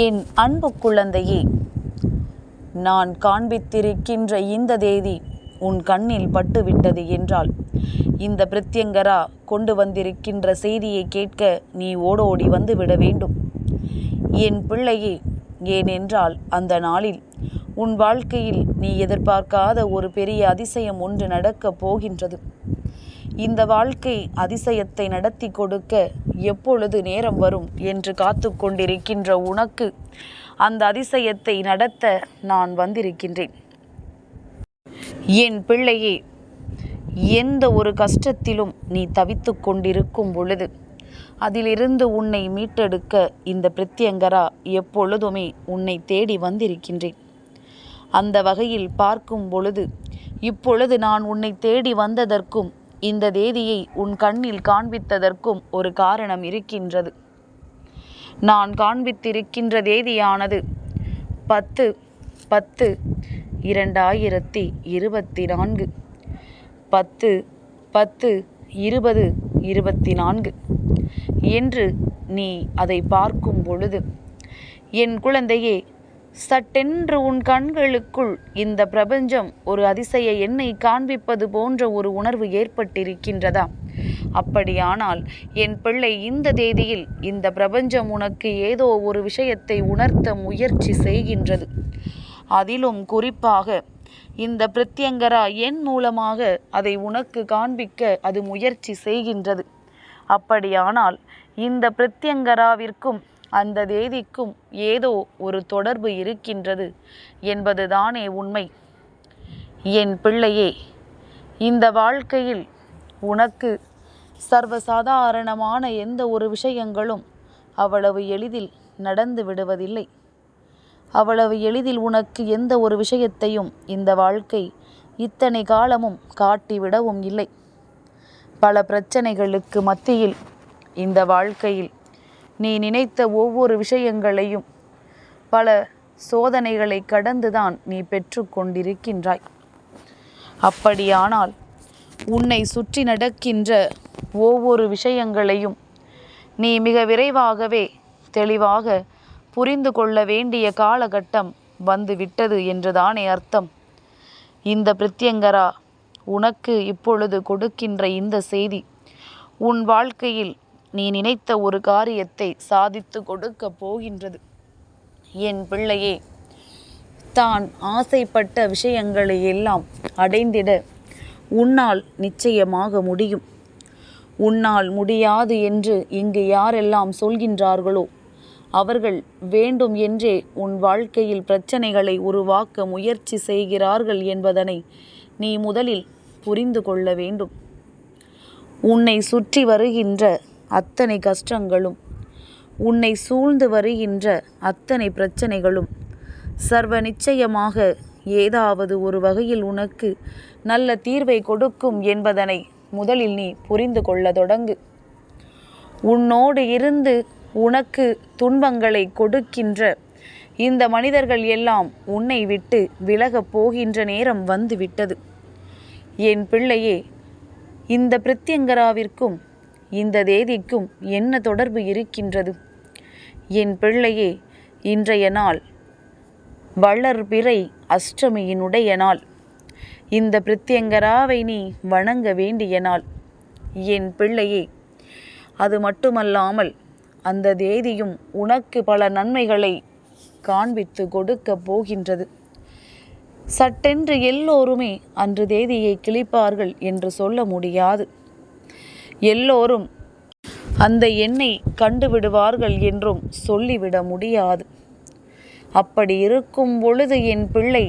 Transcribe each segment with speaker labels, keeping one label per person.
Speaker 1: என் அன்பு குழந்தையே, நான் காண்பித்திருக்கின்ற இந்த தேதி உன் கண்ணில் பட்டுவிட்டது என்றால், இந்த பிரத்யங்கரா கொண்டு வந்திருக்கின்ற செய்தியை கேட்க நீ ஓடோடி வந்து விட வேண்டும் என் பிள்ளையே. ஏனென்றால் அந்த நாளில் உன் வாழ்க்கையில் நீ எதிர்பார்க்காத ஒரு பெரிய அதிசயம் ஒன்று நடக்கப் போகின்றது. இந்த வாழ்க்கை அதிசயத்தை நடத்தி கொடுக்க எப்பொழுது நேரம் வரும் என்று காத்து கொண்டிருக்கின்ற உனக்கு அந்த அதிசயத்தை நடத்த நான் வந்திருக்கின்றேன். என் பிள்ளையே, எந்த ஒரு கஷ்டத்திலும் நீ தவித்து கொண்டிருக்கும் பொழுது அதிலிருந்து உன்னை மீட்டெடுக்க இந்த பிரத்யங்கரா எப்பொழுதுமே உன்னை தேடி வந்திருக்கின்றேன். அந்த வகையில் பார்க்கும் பொழுது இப்பொழுது நான் உன்னை தேடி வந்ததற்கும் இந்த தேதியை உன் கண்ணில் காண்பித்ததற்கும் ஒரு காரணம் இருக்கின்றது. நான் காண்பித்திருக்கின்ற தேதியானது 10/10/2024 10/10/2024 என்று நீ அதை பார்க்கும் பொழுது என் குழந்தையே, சட்டென்று உன் கண்களுக்குள் இந்த பிரபஞ்சம் ஒரு அதிசய எண்ணை காண்பிப்பது போன்ற ஒரு உணர்வு ஏற்பட்டிருக்கின்றதா? அப்படியானால் என் பிள்ளை, இந்த தேதியில் இந்த பிரபஞ்சம் உனக்கு ஏதோ ஒரு விஷயத்தை உணர்த்த முயற்சி செய்கின்றது. அதிலும் குறிப்பாக இந்த பிரத்யங்கரா என் மூலமாக அதை உனக்கு காண்பிக்க அது முயற்சி செய்கின்றது. அப்படியானால் இந்த பிரத்யங்கராவிற்கும் அந்த தேதிக்கும் ஏதோ ஒரு தொடர்பு இருக்கின்றது என்பதுதானே உண்மை. என் பிள்ளையே, இந்த வாழ்க்கையில் உனக்கு சர்வசாதாரணமான எந்த ஒரு விஷயங்களும் அவ்வளவு எளிதில் நடந்து விடுவதில்லை. அவ்வளவு எளிதில் உனக்கு எந்த ஒரு விஷயத்தையும் இந்த வாழ்க்கை இத்தனை காலமும் காட்டிவிடவும் இல்லை. பல பிரச்சனைகளுக்கு மத்தியில் இந்த வாழ்க்கையில் நீ நினைத்த ஒவ்வொரு விஷயங்களையும் பல சோதனைகளை கடந்துதான் நீ பெற்று கொண்டிருக்கின்றாய். அப்படியானால் உன்னை சுற்றி நடக்கின்ற ஒவ்வொரு விஷயங்களையும் நீ மிக விரைவாகவே தெளிவாக புரிந்து கொள்ள வேண்டிய காலகட்டம் வந்துவிட்டது என்றுதானே அர்த்தம். இந்த பிரத்யங்கரா உனக்கு இப்பொழுது கொடுக்கின்ற இந்த செய்தி உன் வாழ்க்கையில் நீ நினைத்த ஒரு காரியத்தை சாதித்து கொடுக்க போகின்றது. என் பிள்ளையே, தான் ஆசைப்பட்ட விஷயங்களை எல்லாம் அடைந்திட உன்னால் நிச்சயமாக முடியும். உன்னால் முடியாது என்று இங்கு யாரெல்லாம் சொல்கின்றார்களோ அவர்கள் வேண்டும் என்றே உன் வாழ்க்கையில் பிரச்சனைகளை உருவாக்க முயற்சி செய்கிறார்கள் என்பதனை நீ முதலில் புரிந்து கொள்ள வேண்டும். உன்னை சுற்றி வருகின்ற அத்தனை கஷ்டங்களும், உன்னை சூழ்ந்து வருகின்ற அத்தனை பிரச்சனைகளும் சர்வ நிச்சயமாக ஏதாவது ஒரு வகையில் உனக்கு நல்ல தீர்வை கொடுக்கும் என்பதனை முதலில் நீ புரிந்து கொள்ள தொடங்கு. உன்னோடு இருந்து உனக்கு துன்பங்களை கொடுக்கின்ற இந்த மனிதர்கள் எல்லாம் உன்னை விட்டு விலகப் போகின்ற நேரம் வந்துவிட்டது. என் பிள்ளையே, இந்த பிரத்யங்கராவிற்கும் இந்த தேதிக்கும் என்ன தொடர்பு இருக்கின்றது? என் பிள்ளையே, இன்றைய நாள் வளர்பிறை அஷ்டமியினுடைய நாள். இந்த பிரத்யங்கராவை நீ வணங்க வேண்டிய நாள். என் பிள்ளையே, அது மட்டுமல்லாமல் அந்த தேதியும் உனக்கு பல நன்மைகளை காண்பித்து கொடுக்க போகின்றது. சட்டென்று எல்லோருமே அன்று தேதியை கிழிப்பார்கள் என்று சொல்ல முடியாது. எல்லோரும் அந்த எண்ணை கண்டுவிடுவார்கள் என்றும் சொல்லிவிட முடியாது. அப்படி இருக்கும் பொழுது என் பிள்ளை,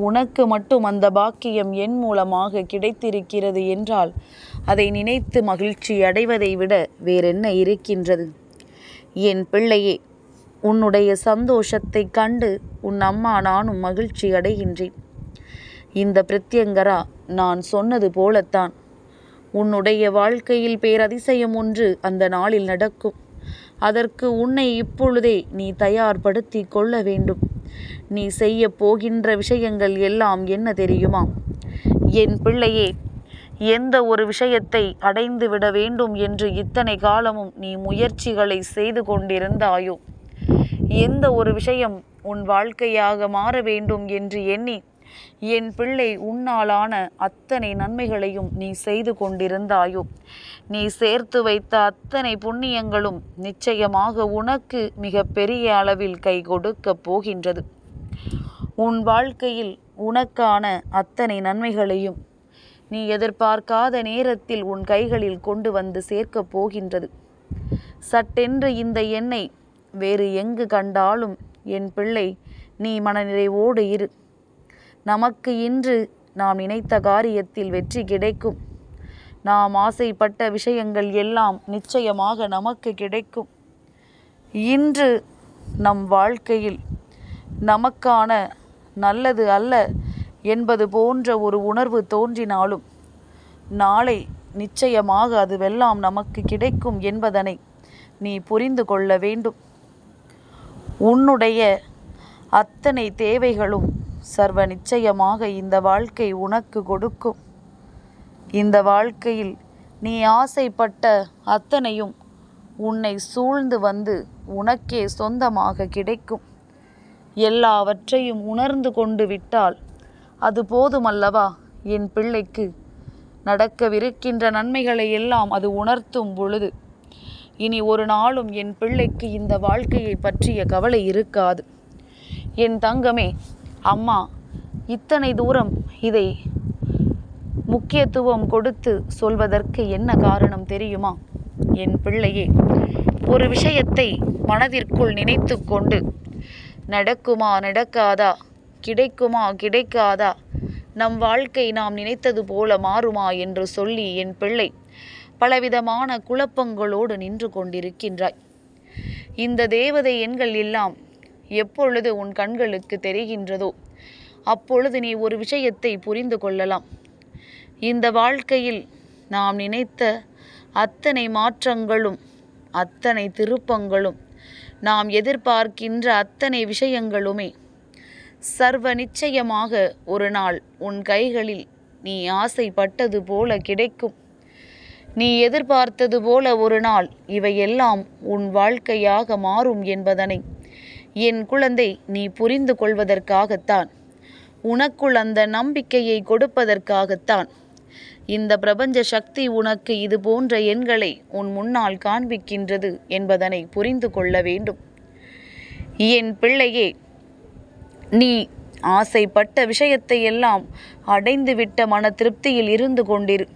Speaker 1: உனக்கு மட்டும் அந்த பாக்கியம் என் மூலமாக கிடைத்திருக்கிறது என்றால் அதை நினைத்து மகிழ்ச்சி அடைவதை விட வேறென்ன இருக்கின்றது? என் பிள்ளையே, உன்னுடைய சந்தோஷத்தை கண்டு உன் அம்மா நானும் மகிழ்ச்சி அடைகின்றேன். இந்த பிரத்யங்கரா நான் சொன்னது போலத்தான் உன்னுடைய வாழ்க்கையில் பேரதிசயம் ஒன்று அந்த நாளில் நடக்கும். அதற்கு உன்னை இப்பொழுதே நீ தயார்படுத்தி கொள்ள வேண்டும். நீ செய்ய போகின்ற விஷயங்கள் எல்லாம் என்ன தெரியுமா? என் பிள்ளையே, எந்த ஒரு விஷயத்தை அடைந்து விட வேண்டும் என்று இத்தனை காலமும் நீ முயற்சிகளை செய்து கொண்டிருந்தாயோ எந்த ஒரு விஷயம் உன் வாழ்க்கையாக மாற வேண்டும் என்று எண்ணி என் பிள்ளை உன்னாலான அத்தனை நன்மைகளையும் நீ செய்து கொண்டிருந்தாயோ, நீ சேர்த்து வைத்த அத்தனை புண்ணியங்களும் நிச்சயமாக உனக்கு மிக பெரிய அளவில் கை கொடுக்கப் போகின்றது. உன் வாழ்க்கையில் உனக்கான அத்தனை நன்மைகளையும் நீ எதிர்பார்க்காத நேரத்தில் உன் கைகளில் கொண்டு வந்து சேர்க்கப் போகின்றது. சட்டென்று இந்த எண்ணெய் வேறு எங்கு கண்டாலும் என் பிள்ளை நீ மனநிறைவோடு இரு. நமக்கு இன்று நாம் நினைத்த காரியத்தில் வெற்றி கிடைக்கும். நாம் ஆசைப்பட்ட விஷயங்கள் எல்லாம் நிச்சயமாக நமக்கு கிடைக்கும். இன்று நம் வாழ்க்கையில் நமக்கான நல்லது அல்ல என்பது போன்ற ஒரு உணர்வு தோன்றினாலும் நாளை நிச்சயமாக அதுவெல்லாம் நமக்கு கிடைக்கும் என்பதனை நீ புரிந்து கொள்ள வேண்டும். உன்னுடைய அத்தனை தேவைகளும் சர்வ நிச்சயமாக இந்த வாழ்க்கை உனக்கு கொடுக்கும். இந்த வாழ்க்கையில் நீ ஆசைப்பட்ட அத்தனையும் உன்னை சூழ்ந்து வந்து உனக்கே சொந்தமாக கிடைக்கும். எல்லாவற்றையும் உணர்ந்து கொண்டு விட்டால் அது போதுமல்லவா என் பிள்ளைக்கு? நடக்கவிருக்கின்ற நன்மைகளை எல்லாம் அது உணர்த்தும் பொழுது இனி ஒரு நாளும் என் பிள்ளைக்கு இந்த வாழ்க்கையை பற்றிய கவலை இருக்காது. என் தங்கமே, அம்மா இத்தனை தூரம் இதை முக்கியத்துவம் கொடுத்து சொல்வதற்கு என்ன காரணம் தெரியுமா? என் பிள்ளையே, ஒரு விஷயத்தை மனதிற்குள் நினைத்து கொண்டு நடக்குமா நடக்காதா, கிடைக்குமா கிடைக்காதா, நம் வாழ்க்கை நாம் நினைத்தது போல மாறுமா என்று சொல்லி என் பிள்ளை பலவிதமான குழப்பங்களோடு நின்று கொண்டிருக்கின்றாய். இந்த தேவதை எண்கள் எல்லாம் எப்பொழுது உன் கண்களுக்கு தெரிகின்றதோ அப்பொழுது நீ ஒரு விஷயத்தை புரிந்து கொள்ளலாம். இந்த வாழ்க்கையில் நாம் நினைத்த அத்தனை மாற்றங்களும் அத்தனை திருப்பங்களும் நாம் எதிர்பார்க்கின்ற அத்தனை விஷயங்களுமே சர்வ நிச்சயமாக ஒரு நாள் உன் கைகளில் நீ ஆசைப்பட்டது போல கிடைக்கும். நீ எதிர்பார்த்தது போல ஒரு நாள் இவையெல்லாம் உன் வாழ்க்கையாக மாறும் என்பதனை என் குழந்தை நீ புரிந்து கொள்வதற்காகத்தான், உனக்குள் அந்த நம்பிக்கையை கொடுப்பதற்காகத்தான் இந்த பிரபஞ்ச சக்தி உனக்கு இது போன்ற எண்களை உன் முன்னால் காண்பிக்கின்றது என்பதனை புரிந்து கொள்ள வேண்டும். என் பிள்ளையே, நீ ஆசைப்பட்ட விஷயத்தை எல்லாம் அடைந்துவிட்ட மன திருப்தியில் இருந்து கொண்டிரு.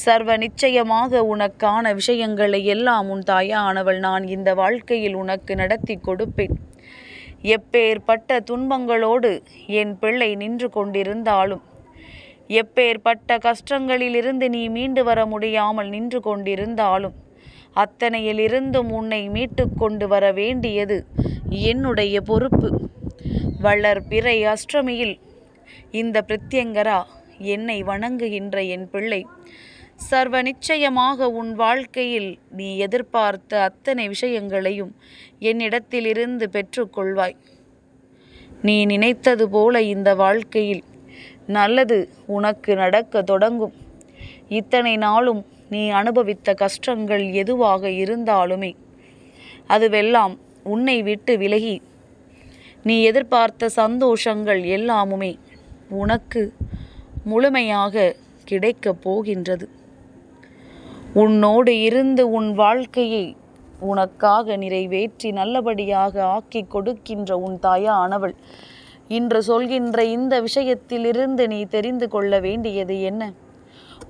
Speaker 1: சர்வ நிச்சயமாக உனக்கான விஷயங்களை எல்லாம் உன் தாயானவள் நான் இந்த வாழ்க்கையில் உனக்கு நடத்தி கொடுப்பேன். எப்பேற்பட்ட துன்பங்களோடு என் பிள்ளை நின்று கொண்டிருந்தாலும், எப்பேற்பட்ட கஷ்டங்களிலிருந்து நீ மீண்டு வர முடியாமல் நின்று கொண்டிருந்தாலும், அத்தனையிலிருந்தும் உன்னை மீட்டு கொண்டு வர வேண்டியது என்னுடைய பொறுப்பு. வளர்பிறை அஷ்டமியில் இந்த பிரத்யங்கரா என்னை வணங்குகின்ற என் பிள்ளை சர்வ நிச்சயமாக உன் வாழ்க்கையில் நீ எதிர்பார்த்த அத்தனை விஷயங்களையும் என்னிடத்திலிருந்து பெற்றுக்கொள்வாய். நீ நினைத்தது போல இந்த வாழ்க்கையில் நல்லது உனக்கு நடக்க தொடங்கும். இத்தனை நாளும் நீ அனுபவித்த கஷ்டங்கள் எதுவாக இருந்தாலுமே அதுவெல்லாம் உன்னை விட்டு விலகி நீ எதிர்பார்த்த சந்தோஷங்கள் எல்லாமுமே உனக்கு முழுமையாக கிடைக்கப் போகின்றது. உன்னோடு இருந்து உன் வாழ்க்கையை உனக்காக நிறைவேற்றி நல்லபடியாக ஆக்கி கொடுக்கின்ற உன் தாயானவள் இன்று சொல்கின்ற இந்த விஷயத்திலிருந்து நீ தெரிந்து கொள்ள வேண்டியது என்ன?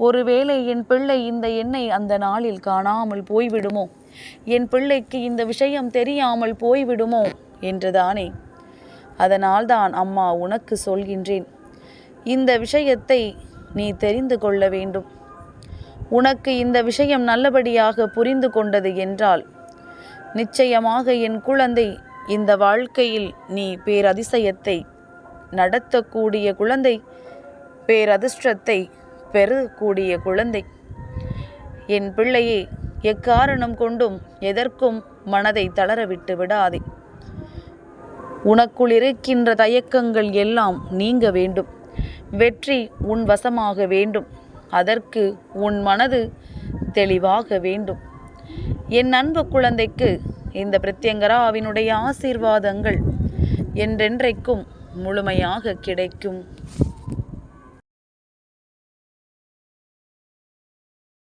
Speaker 1: ஒருவேளை என் பிள்ளை இந்த எண்ணெய் அந்த நாளில் காணாமல் போய்விடுமோ, என் பிள்ளைக்கு இந்த விஷயம் தெரியாமல் போய்விடுமோ என்றுதானே. அதனால்தான் அம்மா உனக்கு சொல்கின்றேன், இந்த விஷயத்தை நீ தெரிந்து கொள்ள வேண்டும். உனக்கு இந்த விஷயம் நல்லபடியாக புரிந்து கொண்டது என்றால் நிச்சயமாக என் குழந்தை இந்த வாழ்க்கையில் நீ பேரதிசயத்தை நடத்தக்கூடிய குழந்தை, பேரதிர்ஷ்டத்தை பெறக்கூடிய குழந்தை. என் பிள்ளையே, எக்காரணம் கொண்டும் எதற்கும் மனதை தளரவிட்டு விடாதே. உனக்குள் இருக்கின்ற தயக்கங்கள் எல்லாம் நீங்க வேண்டும். வெற்றி உன் வசமாக வேண்டும். அதற்கு உன் மனது தெளிவாக வேண்டும். என் அன்பு குழந்தைக்கு இந்த பிரத்யங்கராவினுடைய ஆசீர்வாதங்கள் என்றென்றைக்கும் முழுமையாக கிடைக்கும்.